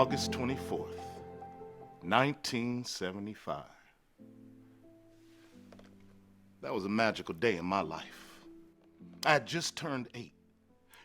August 24th, 1975. That was a magical day in my life. I had just turned 8,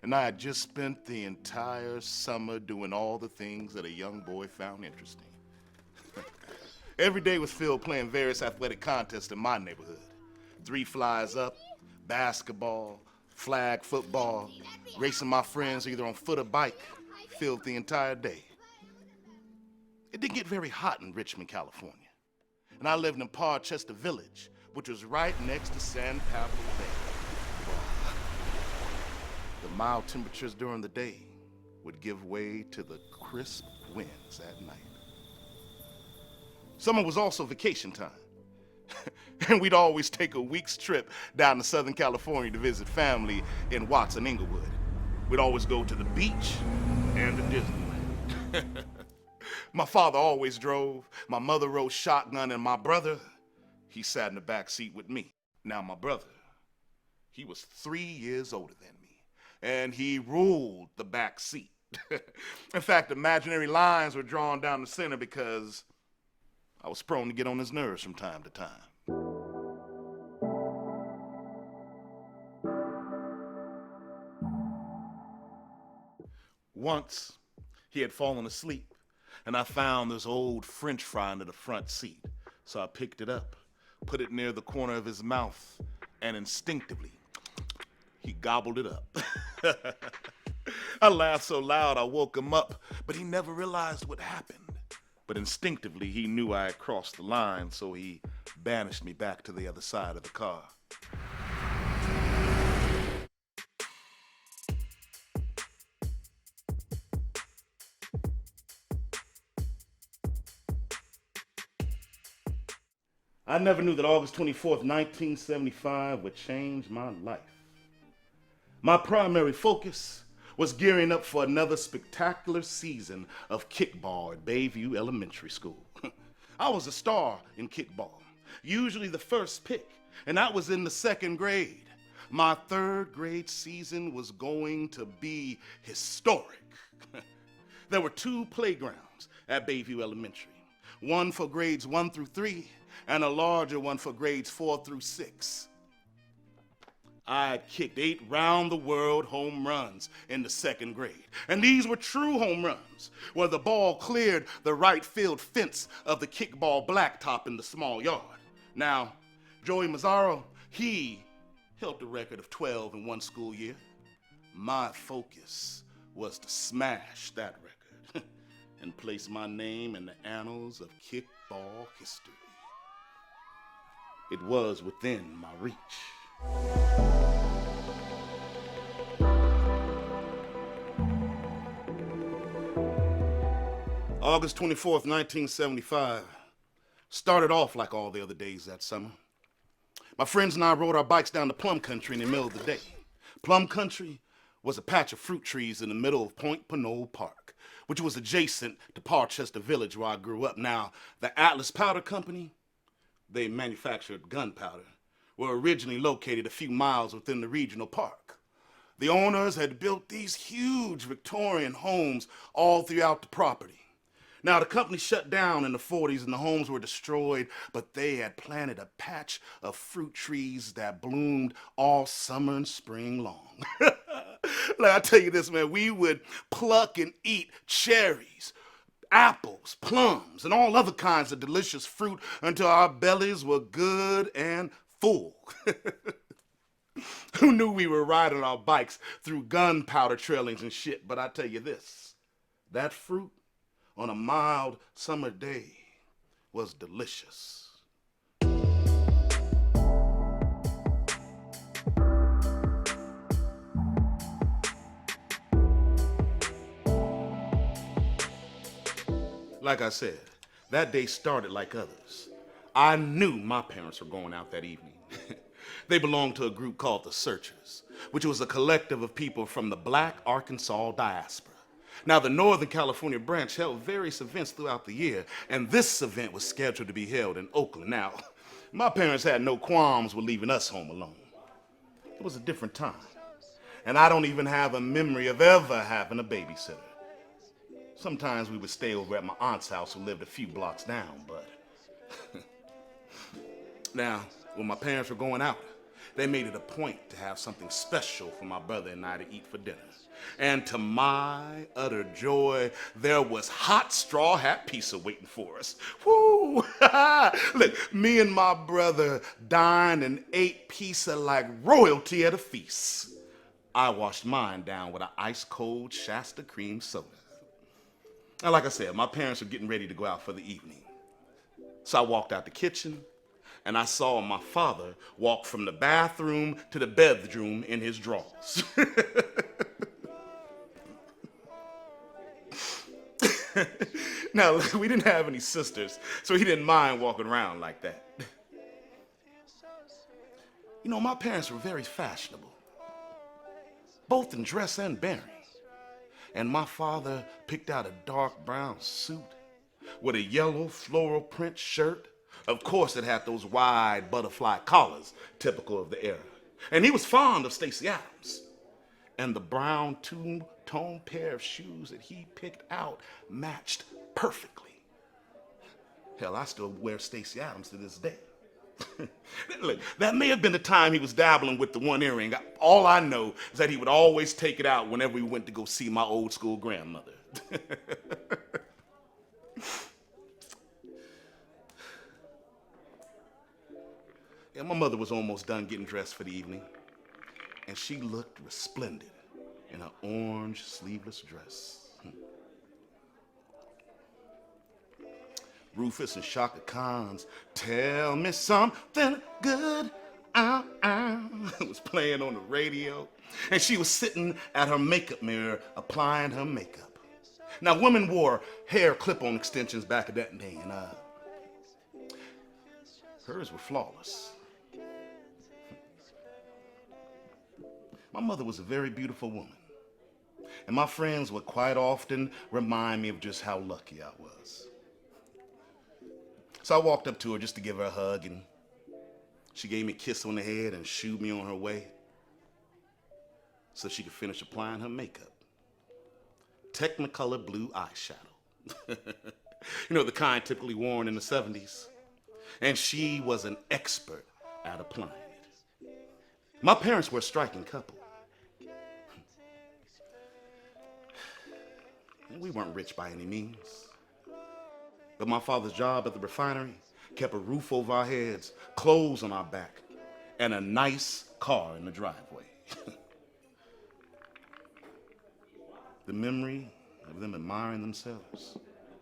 and I had just spent the entire summer doing all the things that a young boy found interesting. Every day was filled playing various athletic contests in my neighborhood. 3 flies up, basketball, flag football, racing my friends either on foot or bike, filled the entire day. It didn't get very hot in Richmond, California, and I lived in Parchester Village, which was right next to San Pablo Bay. The mild temperatures during the day would give way to the crisp winds at night. Summer was also vacation time, and we'd always take a week's trip down to Southern California to visit family in Watson, Inglewood. We'd always go to the beach and to Disneyland. My father always drove, my mother rode shotgun, and my brother, he sat in the back seat with me. Now my brother, he was 3 years older than me, and he ruled the back seat. In fact, imaginary lines were drawn down the center because I was prone to get on his nerves from time to time. Once, he had fallen asleep, and I found this old French fry under the front seat. So I picked it up, put it near the corner of his mouth, and instinctively, he gobbled it up. I laughed so loud I woke him up, but he never realized what happened. But instinctively, he knew I had crossed the line, so he banished me back to the other side of the car. I never knew that August 24th, 1975 would change my life. My primary focus was gearing up for another spectacular season of kickball at Bayview Elementary School. I was a star in kickball, usually the first pick, and I was in the 2nd grade. My 3rd grade season was going to be historic. There were 2 playgrounds at Bayview Elementary, one for grades 1 through 3, and a larger one for grades 4 through 6. I had kicked 8 round-the-world home runs in the 2nd grade, and these were true home runs, where the ball cleared the right field fence of the kickball blacktop in the small yard. Now, Joey Mazzaro, he held the record of 12 in one school year. My focus was to smash that record and place my name in the annals of kickball history. It was within my reach. August 24th, 1975 started off like all the other days that summer. My friends and I rode our bikes down to Plum Country in the middle of the day. Plum Country was a patch of fruit trees in the middle of Point Pinole Park, which was adjacent to Parchester Village where I grew up. Now, the Atlas Powder Company, they manufactured gunpowder, were originally located a few miles within the regional park. The owners had built these huge Victorian homes all throughout the property. Now, the company shut down in the 40s and the homes were destroyed, but they had planted a patch of fruit trees that bloomed all summer and spring long. Like, I tell you this, man, we would pluck and eat cherries, apples, plums, and all other kinds of delicious fruit until our bellies were good and full. Who knew we were riding our bikes through gunpowder trailings and shit? But I tell you this, that fruit on a mild summer day was delicious. Like I said, that day started like others. I knew my parents were going out that evening. They belonged to a group called the Searchers, which was a collective of people from the Black Arkansas diaspora. Now, the Northern California branch held various events throughout the year, and this event was scheduled to be held in Oakland. Now, my parents had no qualms with leaving us home alone. It was a different time, and I don't even have a memory of ever having a babysitter. Sometimes we would stay over at my aunt's house who lived a few blocks down, but... Now, when my parents were going out, they made it a point to have something special for my brother and I to eat for dinner. And to my utter joy, there was hot straw hat pizza waiting for us. Woo! Look, me and my brother dined and ate pizza like royalty at a feast. I washed mine down with an ice-cold Shasta cream soda. And like I said, my parents were getting ready to go out for the evening. So I walked out the kitchen, and I saw my father walk from the bathroom to the bedroom in his drawers. Now, we didn't have any sisters, so he didn't mind walking around like that. You know, my parents were very fashionable, both in dress and bearing. And my father picked out a dark brown suit with a yellow floral print shirt. Of course, it had those wide butterfly collars, typical of the era. And he was fond of Stacey Adams. And the brown two-tone pair of shoes that he picked out matched perfectly. Hell, I still wear Stacey Adams to this day. Look, that may have been the time he was dabbling with the one earring. All I know is that he would always take it out whenever we went to go see my old school grandmother. Yeah, my mother was almost done getting dressed for the evening, and she looked resplendent in her orange sleeveless dress. Rufus and Shaka Khan's "Tell Me Something Good" was playing on the radio, and she was sitting at her makeup mirror applying her makeup. Now, women wore hair clip-on extensions back in that day, and hers were flawless. My mother was a very beautiful woman, and my friends would quite often remind me of just how lucky I was. So I walked up to her just to give her a hug, and she gave me a kiss on the head and shooed me on her way so she could finish applying her makeup. Technicolor blue eyeshadow. You know, the kind typically worn in the 70s. And she was an expert at applying it. My parents were a striking couple. We weren't rich by any means. But my father's job at the refinery kept a roof over our heads, clothes on our back, and a nice car in the driveway. The memory of them admiring themselves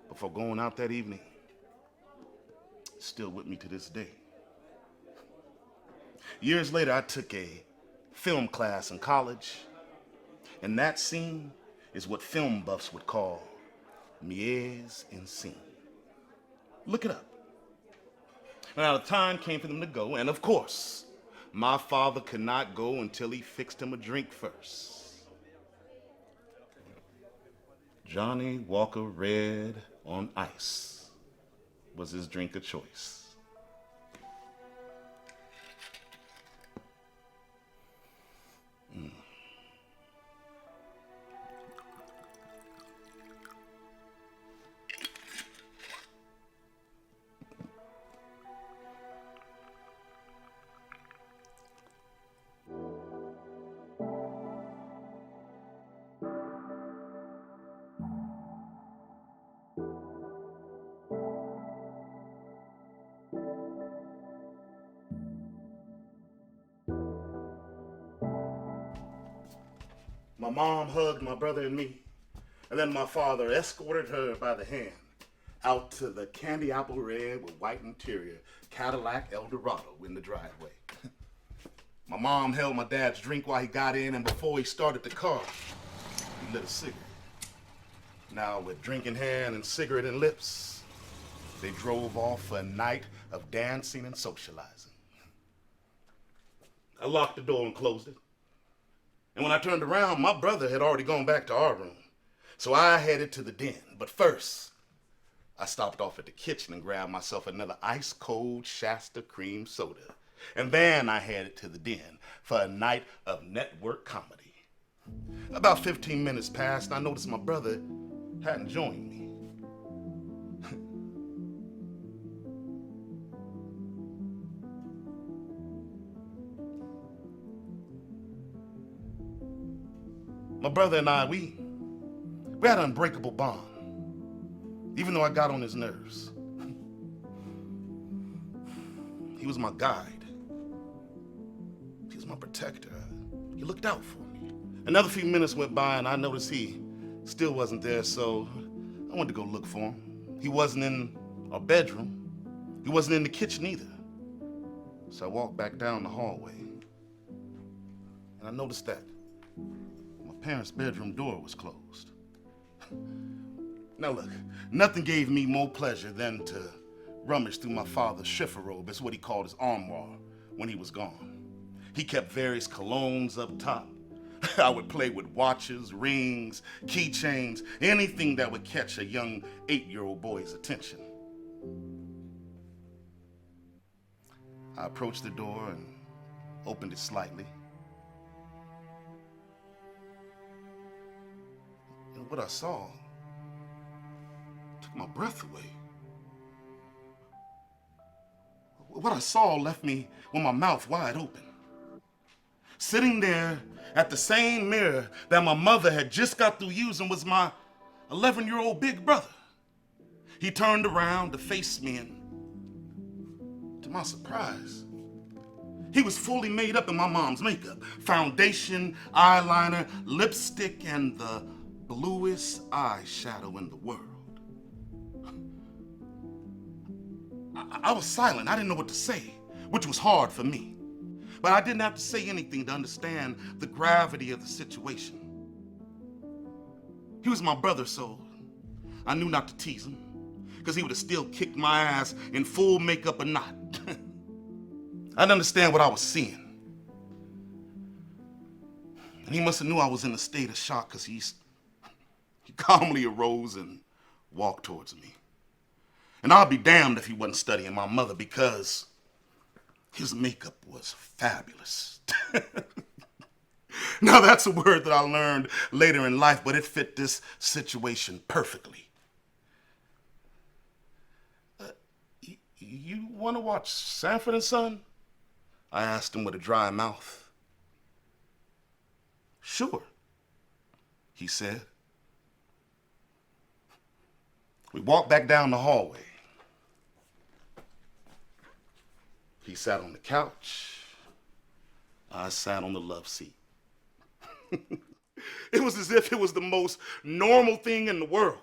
before going out that evening is still with me to this day. Years later, I took a film class in college, and that scene is what film buffs would call mise en scene. Look it up. Now, the time came for them to go, and of course, my father could not go until he fixed him a drink first. Johnny Walker Red on ice was his drink of choice. My mom hugged my brother and me, and then my father escorted her by the hand out to the candy apple red with white interior Cadillac Eldorado in the driveway. My mom held my dad's drink while he got in, and before he started the car, he lit a cigarette. Now, with drink in hand and cigarette in lips, they drove off for a night of dancing and socializing. I locked the door and closed it. And when I turned around, my brother had already gone back to our room. So I headed to the den. But first, I stopped off at the kitchen and grabbed myself another ice-cold Shasta cream soda. And then I headed to the den for a night of network comedy. About 15 minutes passed, and I noticed my brother hadn't joined me. My brother and I, we had an unbreakable bond, even though I got on his nerves. He was my guide. He was my protector. He looked out for me. Another few minutes went by and I noticed he still wasn't there, so I went to go look for him. He wasn't in our bedroom. He wasn't in the kitchen either. So I walked back down the hallway and I noticed that my parents' bedroom door was closed. Now look, nothing gave me more pleasure than to rummage through my father's chifforobe. That's what he called his armoire when he was gone. He kept various colognes up top. I would play with watches, rings, keychains, anything that would catch a young 8-year-old boy's attention. I approached the door and opened it slightly. And what I saw took my breath away. What I saw left me with my mouth wide open. Sitting there at the same mirror that my mother had just got through using was my 11-year-old big brother. He turned around to face me, and to my surprise, he was fully made up in my mom's makeup. Foundation, eyeliner, lipstick, and the bluest eyeshadow in the world. I was silent. I didn't know what to say, which was hard for me. But I didn't have to say anything to understand the gravity of the situation. He was my brother, so I knew not to tease him, because he would have still kicked my ass in full makeup or not. I didn't understand what I was seeing. And he must have knew I was in a state of shock, because he calmly arose and walked towards me. And I'll be damned if he wasn't studying my mother, because his makeup was fabulous. Now that's a word that I learned later in life, but it fit this situation perfectly. You want to watch Sanford and Son? I asked him with a dry mouth. Sure, he said. We walked back down the hallway. He sat on the couch. I sat on the love seat. It was as if it was the most normal thing in the world.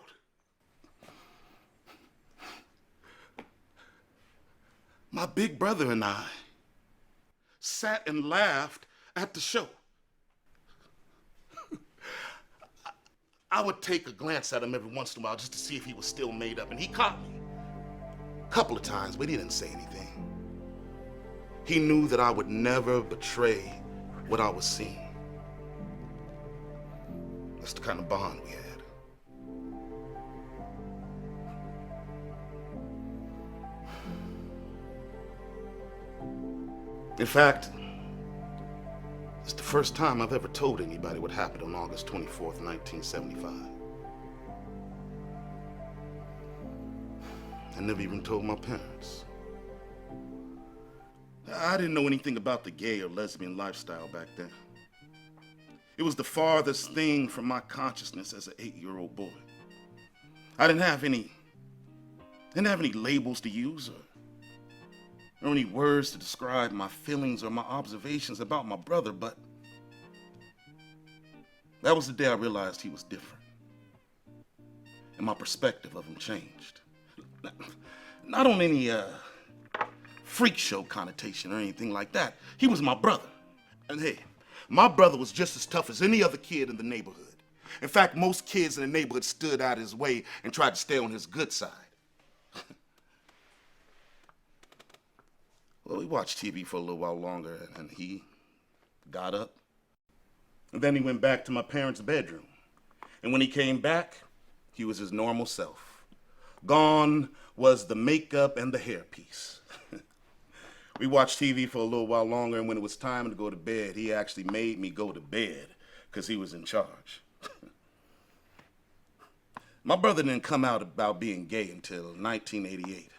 My big brother and I sat and laughed at the show. I would take a glance at him every once in a while just to see if he was still made up, and he caught me a couple of times, but he didn't say anything. He knew that I would never betray what I was seeing. That's the kind of bond we had. In fact, it's the first time I've ever told anybody what happened on August 24th, 1975. I never even told my parents. I didn't know anything about the gay or lesbian lifestyle back then. It was the farthest thing from my consciousness as an 8-year-old boy. I didn't have any labels to use or any words to describe my feelings or my observations about my brother, but that was the day I realized he was different. And my perspective of him changed. Not on any freak show connotation or anything like that. He was my brother. And hey, my brother was just as tough as any other kid in the neighborhood. In fact, most kids in the neighborhood stood out his way and tried to stay on his good side. Well, we watched TV for a little while longer, and he got up. And then he went back to my parents' bedroom. And when he came back, he was his normal self. Gone was the makeup and the hairpiece. We watched TV for a little while longer, and when it was time to go to bed, he actually made me go to bed because he was in charge. My brother didn't come out about being gay until 1988,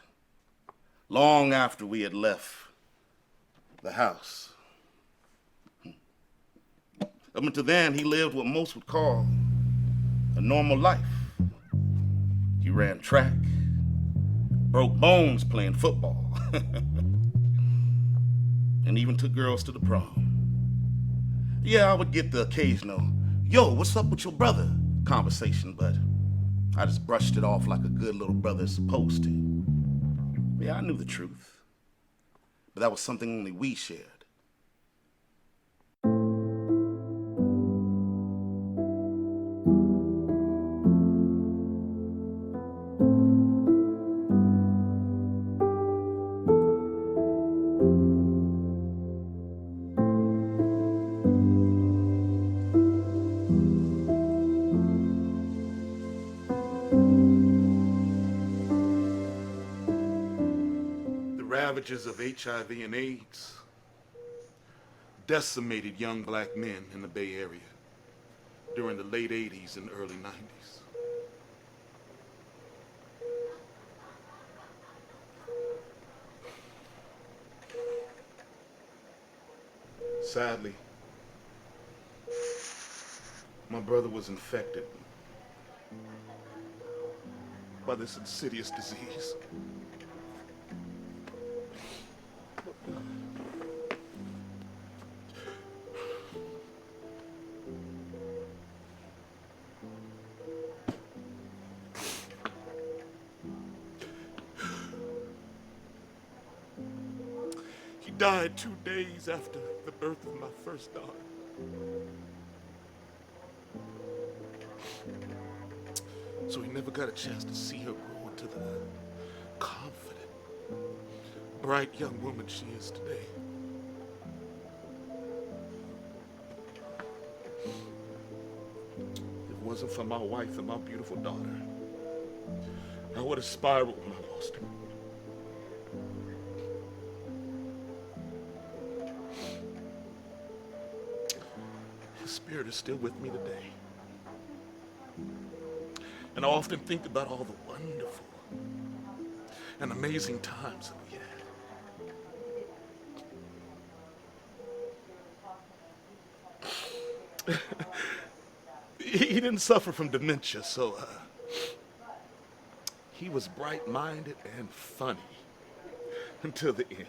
long after we had left the house. Up until then, he lived what most would call a normal life. He ran track, broke bones playing football, and even took girls to the prom. Yeah, I would get the occasional, "Yo, what's up with your brother?" conversation, but I just brushed it off like a good little brother is supposed to. Yeah, I knew the truth, but that was something only we shared. Ravages of HIV and AIDS decimated young black men in the Bay Area during the late 80s and early 90s. Sadly, my brother was infected by this insidious disease. He died 2 days after the birth of my first daughter. So he never got a chance to see her grow into the confident, bright young woman she is today. If it wasn't for my wife and my beautiful daughter, I would have spiraled when I lost her. His spirit is still with me today. And I often think about all the wonderful and amazing times that we had. He didn't suffer from dementia, so he was bright-minded and funny until the end.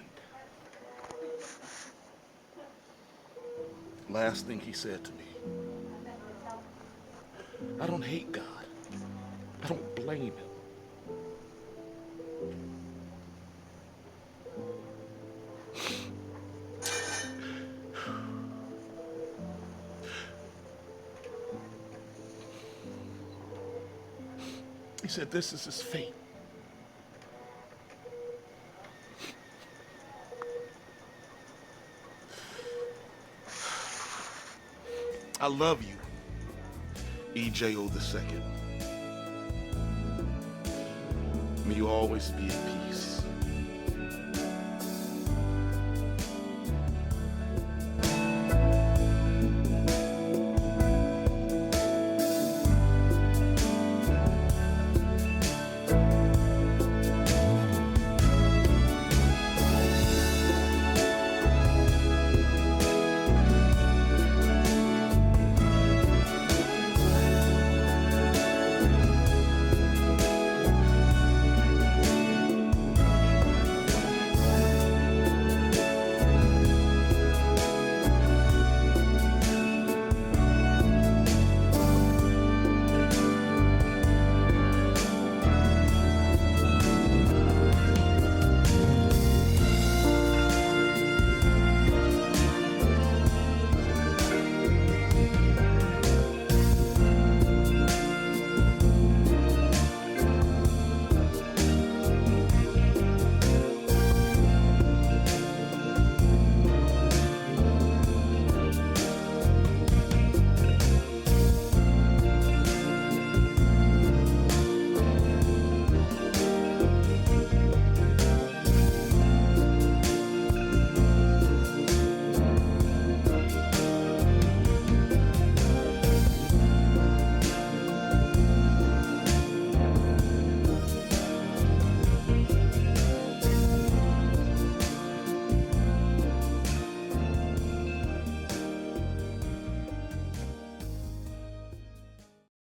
Last thing he said to me, "I don't hate God. I don't blame him. He said this is his fate. I love you, EJO II. May you always be at peace.